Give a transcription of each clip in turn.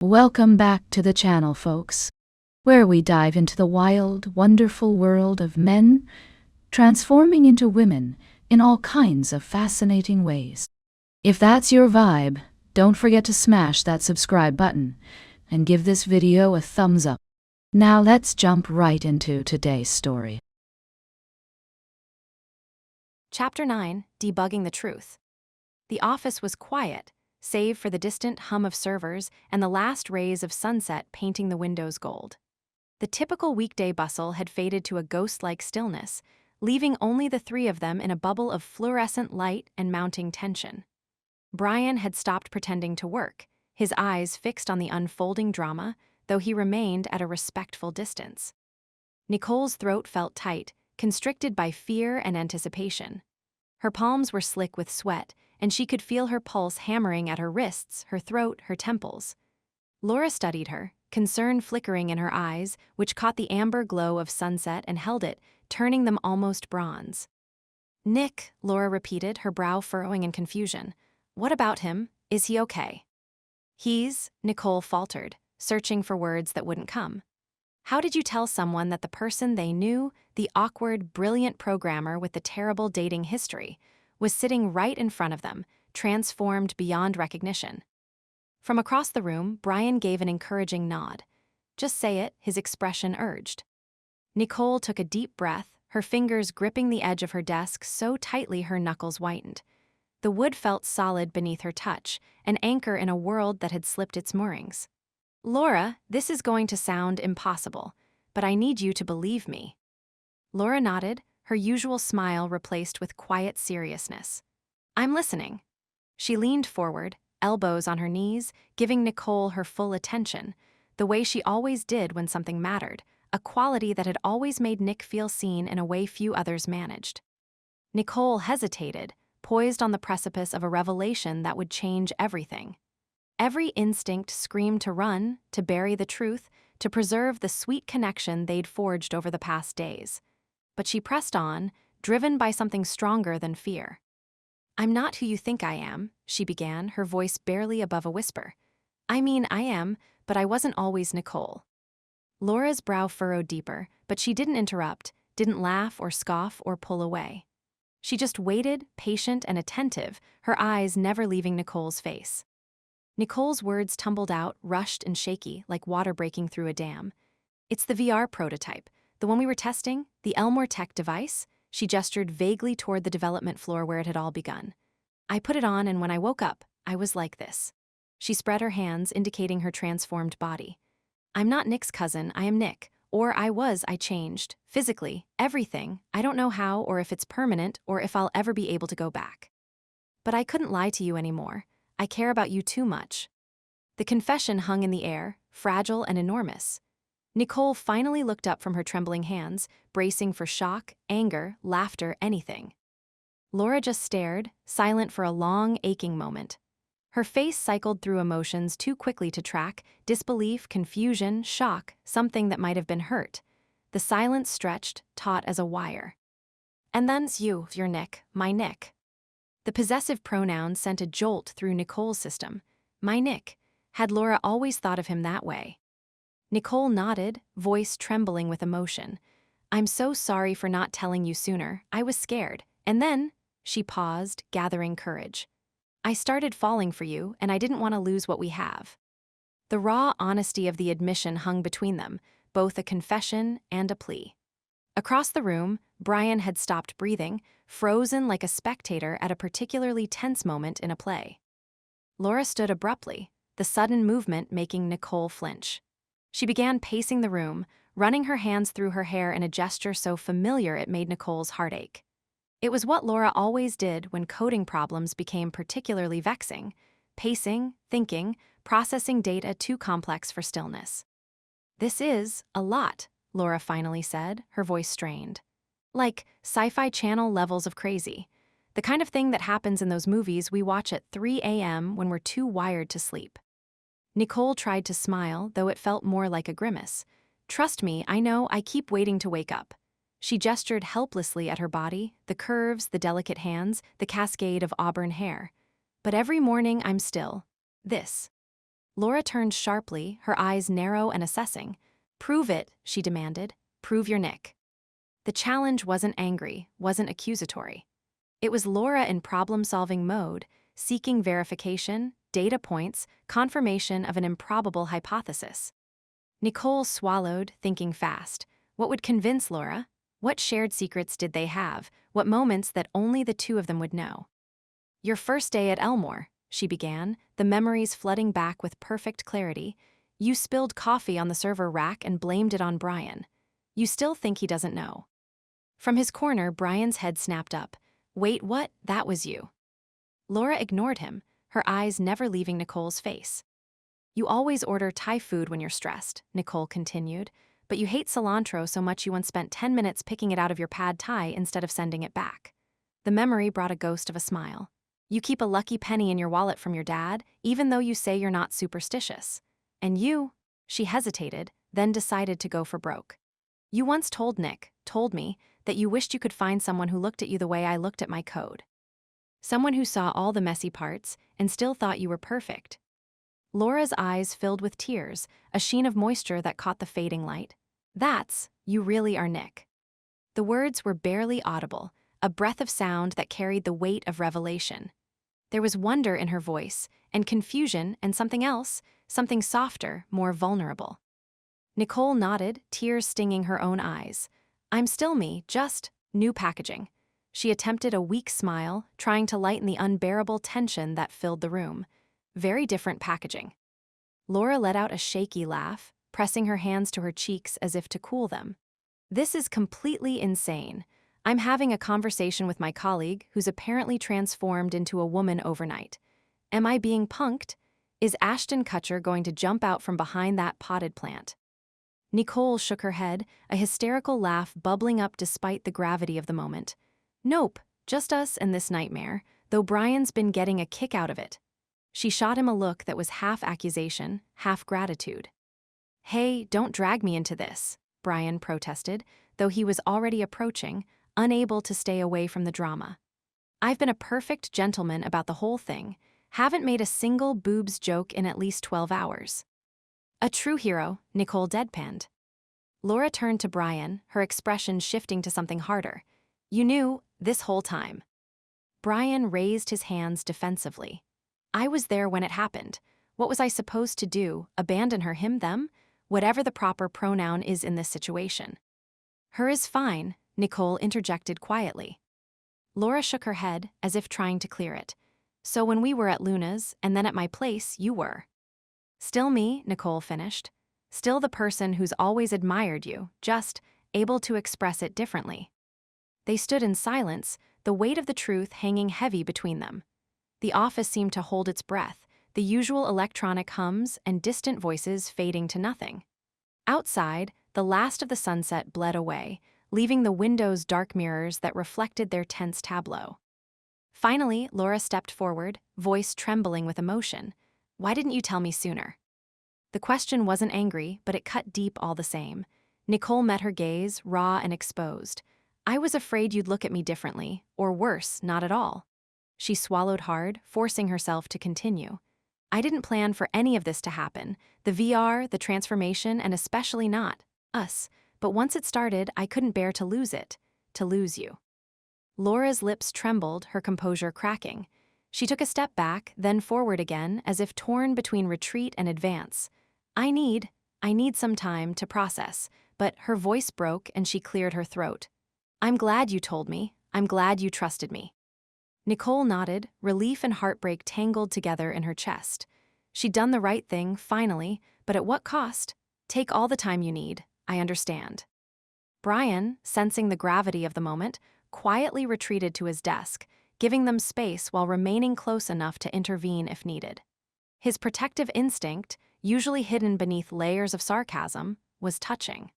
Welcome back to the channel, folks, where we dive into the wild, wonderful world of men transforming into women in all kinds of fascinating ways. If that's your vibe, don't forget to smash that subscribe button and give this video a thumbs up. Now let's jump right into today's story. Chapter 9, Debugging the Truth. The office was quiet, save for the distant hum of servers and the last rays of sunset painting the windows gold. The typical weekday bustle had faded to a ghost-like stillness, leaving only the three of them in a bubble of fluorescent light and mounting tension. Brian had stopped pretending to work, his eyes fixed on the unfolding drama, though he remained at a respectful distance. Nicole's throat felt tight, constricted by fear and anticipation. Her palms were slick with sweat, and she could feel her pulse hammering at her wrists, her throat, her temples. Laura studied her, concern flickering in her eyes, which caught the amber glow of sunset and held it, turning them almost bronze. "Nick," Laura repeated, her brow furrowing in confusion. "What about him? Is he okay?" Nicole faltered, searching for words that wouldn't come. How did you tell someone that the person they knew, the awkward, brilliant programmer with the terrible dating history, was sitting right in front of them, transformed beyond recognition? From across the room, Brian gave an encouraging nod. "Just say it," his expression urged. Nicole took a deep breath, her fingers gripping the edge of her desk so tightly her knuckles whitened. The wood felt solid beneath her touch, an anchor in a world that had slipped its moorings. "Laura, this is going to sound impossible, but I need you to believe me." Laura nodded, her usual smile replaced with quiet seriousness. "I'm listening." She leaned forward, elbows on her knees, giving Nicole her full attention, the way she always did when something mattered, a quality that had always made Nick feel seen in a way few others managed. Nicole hesitated, poised on the precipice of a revelation that would change everything. Every instinct screamed to run, to bury the truth, to preserve the sweet connection they'd forged over the past days. But she pressed on, driven by something stronger than fear. "I'm not who you think I am," she began, her voice barely above a whisper. "I mean, I am, but I wasn't always Nicole." Laura's brow furrowed deeper, but she didn't interrupt, didn't laugh or scoff or pull away. She just waited, patient and attentive, her eyes never leaving Nicole's face. Nicole's words tumbled out, rushed and shaky, like water breaking through a dam. "It's the VR prototype, the one we were testing, the Elmore Tech device." She gestured vaguely toward the development floor where it had all begun. "I put it on, and when I woke up, I was like this." She spread her hands, indicating her transformed body. "I'm not Nick's cousin, I am Nick. Or I changed. Physically, everything. I don't know how, or if it's permanent, or if I'll ever be able to go back. But I couldn't lie to you anymore. I care about you too much." The confession hung in the air, fragile and enormous. Nicole finally looked up from her trembling hands, bracing for shock, anger, laughter, anything. Laura just stared, silent for a long, aching moment. Her face cycled through emotions too quickly to track: disbelief, confusion, shock, something that might have been hurt. The silence stretched, taut as a wire. "And then's you're Nick, my Nick." The possessive pronoun sent a jolt through Nicole's system. My Nick. Had Laura always thought of him that way? Nicole nodded, voice trembling with emotion. "I'm so sorry for not telling you sooner. I was scared. And then," she paused, gathering courage, "I started falling for you, and I didn't want to lose what we have." The raw honesty of the admission hung between them, both a confession and a plea. Across the room, Brian had stopped breathing, frozen like a spectator at a particularly tense moment in a play. Laura stood abruptly, the sudden movement making Nicole flinch. She began pacing the room, running her hands through her hair in a gesture so familiar it made Nicole's heart ache. It was what Laura always did when coding problems became particularly vexing: pacing, thinking, processing data too complex for stillness. "This is a lot," Laura finally said, her voice strained. "Like sci-fi channel levels of crazy. The kind of thing that happens in those movies we watch at 3 a.m. when we're too wired to sleep." Nicole tried to smile, though it felt more like a grimace. "Trust me, I know, I keep waiting to wake up." She gestured helplessly at her body, the curves, the delicate hands, the cascade of auburn hair. "But every morning I'm still this." Laura turned sharply, her eyes narrow and assessing. "Prove it," she demanded. "Prove your nick." The challenge wasn't angry, wasn't accusatory. It was Laura in problem-solving mode, seeking verification, data points, confirmation of an improbable hypothesis. Nicole swallowed, thinking fast. What would convince Laura? What shared secrets did they have? What moments that only the two of them would know? "Your first day at Elmore," she began, the memories flooding back with perfect clarity. "You spilled coffee on the server rack and blamed it on Brian. You still think he doesn't know." From his corner, Brian's head snapped up. "Wait, what? That was you." Laura ignored him, her eyes never leaving Nicole's face. "You always order Thai food when you're stressed," Nicole continued, "but you hate cilantro so much you once spent 10 minutes picking it out of your pad Thai instead of sending it back." The memory brought a ghost of a smile. "You keep a lucky penny in your wallet from your dad, even though you say you're not superstitious. And you," she hesitated, then decided to go for broke. "You once told me, that you wished you could find someone who looked at you the way I looked at my code. Someone who saw all the messy parts and still thought you were perfect." Laura's eyes filled with tears, a sheen of moisture that caught the fading light. "That's, you really are Nick." The words were barely audible, a breath of sound that carried the weight of revelation. There was wonder in her voice, and confusion, and something else, something softer, more vulnerable. Nicole nodded, tears stinging her own eyes. "I'm still me, just new packaging." She attempted a weak smile, trying to lighten the unbearable tension that filled the room. "Very different packaging." Laura let out a shaky laugh, pressing her hands to her cheeks as if to cool them. "This is completely insane. I'm having a conversation with my colleague who's apparently transformed into a woman overnight. Am I being punked? Is Ashton Kutcher going to jump out from behind that potted plant?" Nicole shook her head, a hysterical laugh bubbling up despite the gravity of the moment. "Nope, just us and this nightmare, though Brian's been getting a kick out of it." She shot him a look that was half accusation, half gratitude. "Hey, don't drag me into this," Brian protested, though he was already approaching, unable to stay away from the drama. "I've been a perfect gentleman about the whole thing, haven't made a single boobs joke in at least 12 hours. "A true hero," Nicole deadpanned. Laura turned to Brian, her expression shifting to something harder. "You knew, this whole time." Brian raised his hands defensively. "I was there when it happened. What was I supposed to do, abandon her, him, them? Whatever the proper pronoun is in this situation." "Her is fine," Nicole interjected quietly. Laura shook her head, as if trying to clear it. "So when we were at Luna's, and then at my place, you were." "Still me," Nicole finished. "Still the person who's always admired you, just able to express it differently." They stood in silence, the weight of the truth hanging heavy between them. The office seemed to hold its breath, the usual electronic hums and distant voices fading to nothing. Outside, the last of the sunset bled away, leaving the windows dark mirrors that reflected their tense tableau. Finally, Laura stepped forward, voice trembling with emotion. "Why didn't you tell me sooner?" The question wasn't angry, but it cut deep all the same. Nicole met her gaze, raw and exposed. "I was afraid you'd look at me differently, or worse, not at all." She swallowed hard, forcing herself to continue. "I didn't plan for any of this to happen, the VR, the transformation, and especially not us. But once it started, I couldn't bear to lose it, to lose you." Laura's lips trembled, her composure cracking. She took a step back, then forward again, as if torn between retreat and advance. I need some time to process," but her voice broke and she cleared her throat. "I'm glad you told me. I'm glad you trusted me." Nicole nodded, relief and heartbreak tangled together in her chest. She'd done the right thing, finally, but at what cost? "Take all the time you need. I understand." Brian, sensing the gravity of the moment, quietly retreated to his desk, giving them space while remaining close enough to intervene if needed. His protective instinct, usually hidden beneath layers of sarcasm, was touching.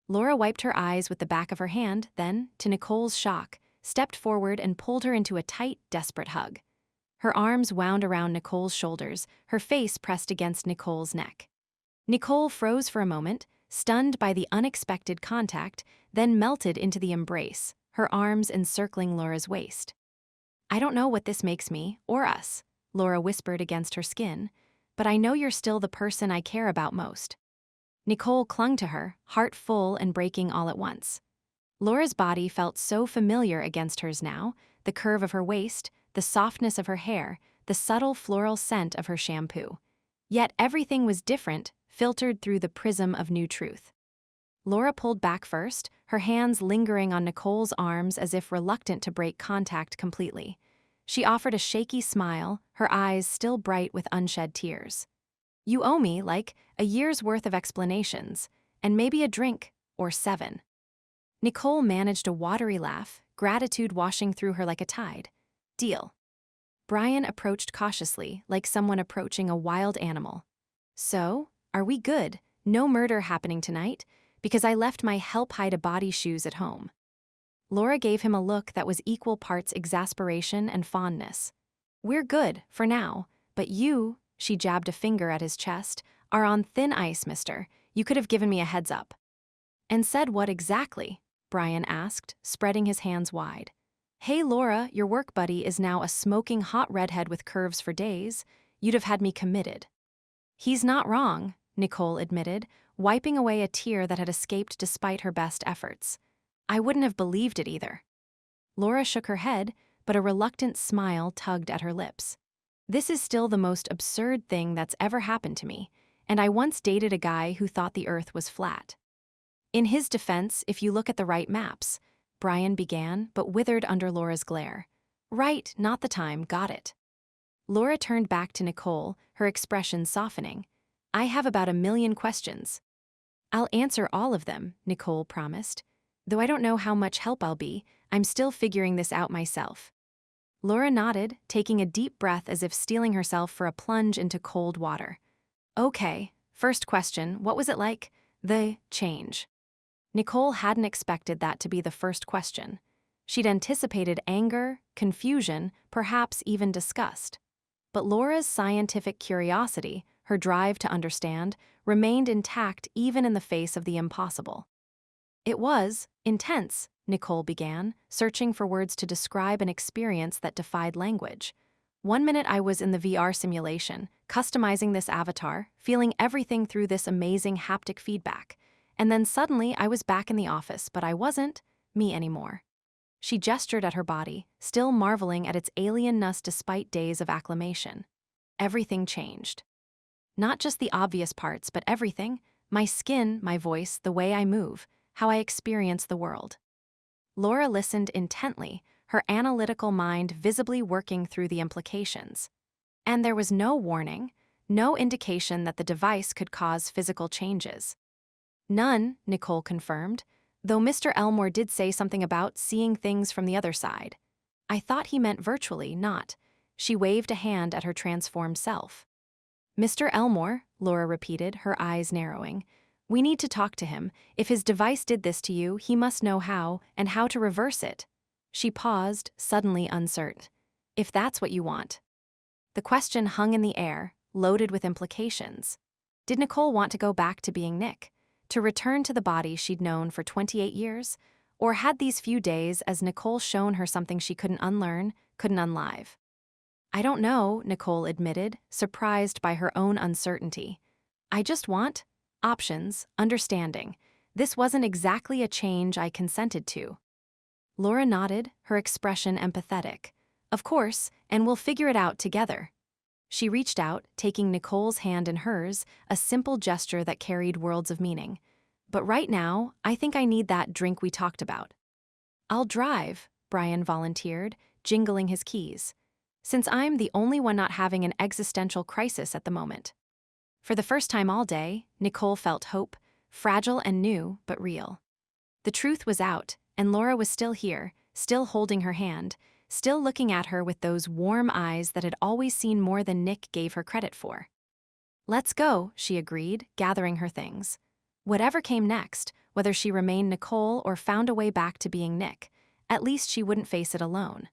Laura wiped her eyes with the back of her hand, then, to Nicole's shock, stepped forward and pulled her into a tight, desperate hug. Her arms wound around Nicole's shoulders, her face pressed against Nicole's neck. Nicole froze for a moment, stunned by the unexpected contact, then melted into the embrace, her arms encircling Laura's waist. "I don't know what this makes me, or us," Laura whispered against her skin, but I know you're still the person I care about most." Nicole clung to her, heart full and breaking all at once. Laura's body felt so familiar against hers now, the curve of her waist, the softness of her hair, the subtle floral scent of her shampoo. Yet everything was different, filtered through the prism of new truth. Laura pulled back first, her hands lingering on Nicole's arms as if reluctant to break contact completely. She offered a shaky smile, her eyes still bright with unshed tears. "You owe me, like, a year's worth of explanations, and maybe a drink, or 7. Nicole managed a watery laugh, gratitude washing through her like a tide. "Deal." Brian approached cautiously, like someone approaching a wild animal. "So, are we good? No murder happening tonight? Because I left my help-hide-a-body shoes at home." Laura gave him a look that was equal parts exasperation and fondness. "We're good, for now, but you," she jabbed a finger at his chest, "are on thin ice, mister. You could have given me a heads up." "And said what exactly?" Brian asked, spreading his hands wide. "Hey Laura, your work buddy is now a smoking hot redhead with curves for days. You'd have had me committed." "He's not wrong," Nicole admitted, wiping away a tear that had escaped despite her best efforts. "I wouldn't have believed it either." Laura shook her head, but a reluctant smile tugged at her lips. "This is still the most absurd thing that's ever happened to me, and I once dated a guy who thought the earth was flat." "In his defense, if you look at the right maps," Brian began, but withered under Laura's glare. "Right, not the time, got it." Laura turned back to Nicole, her expression softening. "I have about 1,000,000 questions." "I'll answer all of them," Nicole promised. "Though I don't know how much help I'll be, I'm still figuring this out myself." Laura nodded, taking a deep breath as if steeling herself for a plunge into cold water. "Okay, first question, what was it like? The change?" Nicole hadn't expected that to be the first question. She'd anticipated anger, confusion, perhaps even disgust. But Laura's scientific curiosity, her drive to understand, remained intact even in the face of the impossible. "It was intense," Nicole began, searching for words to describe an experience that defied language. "One minute I was in the VR simulation, customizing this avatar, feeling everything through this amazing haptic feedback. And then suddenly I was back in the office, but I wasn't me anymore." She gestured at her body, still marveling at its alienness despite days of acclimation. "Everything changed. Not just the obvious parts, but everything. My skin, my voice, the way I move, how I experience the world." Laura listened intently, her analytical mind visibly working through the implications. And there was no warning, no indication that the device could cause physical changes. "None," Nicole confirmed, though Mr. Elmore did say something about seeing things from the other side. "I thought he meant virtually, not." She waved a hand at her transformed self. "Mr. Elmore," Laura repeated, her eyes narrowing. "We need to talk to him. If his device did this to you, he must know how, and how to reverse it." She paused, suddenly uncertain. "If that's what you want." The question hung in the air, loaded with implications. Did Nicole want to go back to being Nick? To return to the body she'd known for 28 years? Or had these few days as Nicole shown her something she couldn't unlearn, couldn't unlive? "I don't know," Nicole admitted, surprised by her own uncertainty. "I just want options, understanding. This wasn't exactly a change I consented to." Laura nodded, her expression empathetic. "Of course, and we'll figure it out together." She reached out, taking Nicole's hand in hers, a simple gesture that carried worlds of meaning. "But right now, I think I need that drink we talked about." "I'll drive," Brian volunteered, jingling his keys. "Since I'm the only one not having an existential crisis at the moment." For the first time all day, Nicole felt hope, fragile and new, but real. The truth was out, and Laura was still here, still holding her hand, still looking at her with those warm eyes that had always seen more than Nick gave her credit for. "Let's go," she agreed, gathering her things. Whatever came next, whether she remained Nicole or found a way back to being Nick, at least she wouldn't face it alone.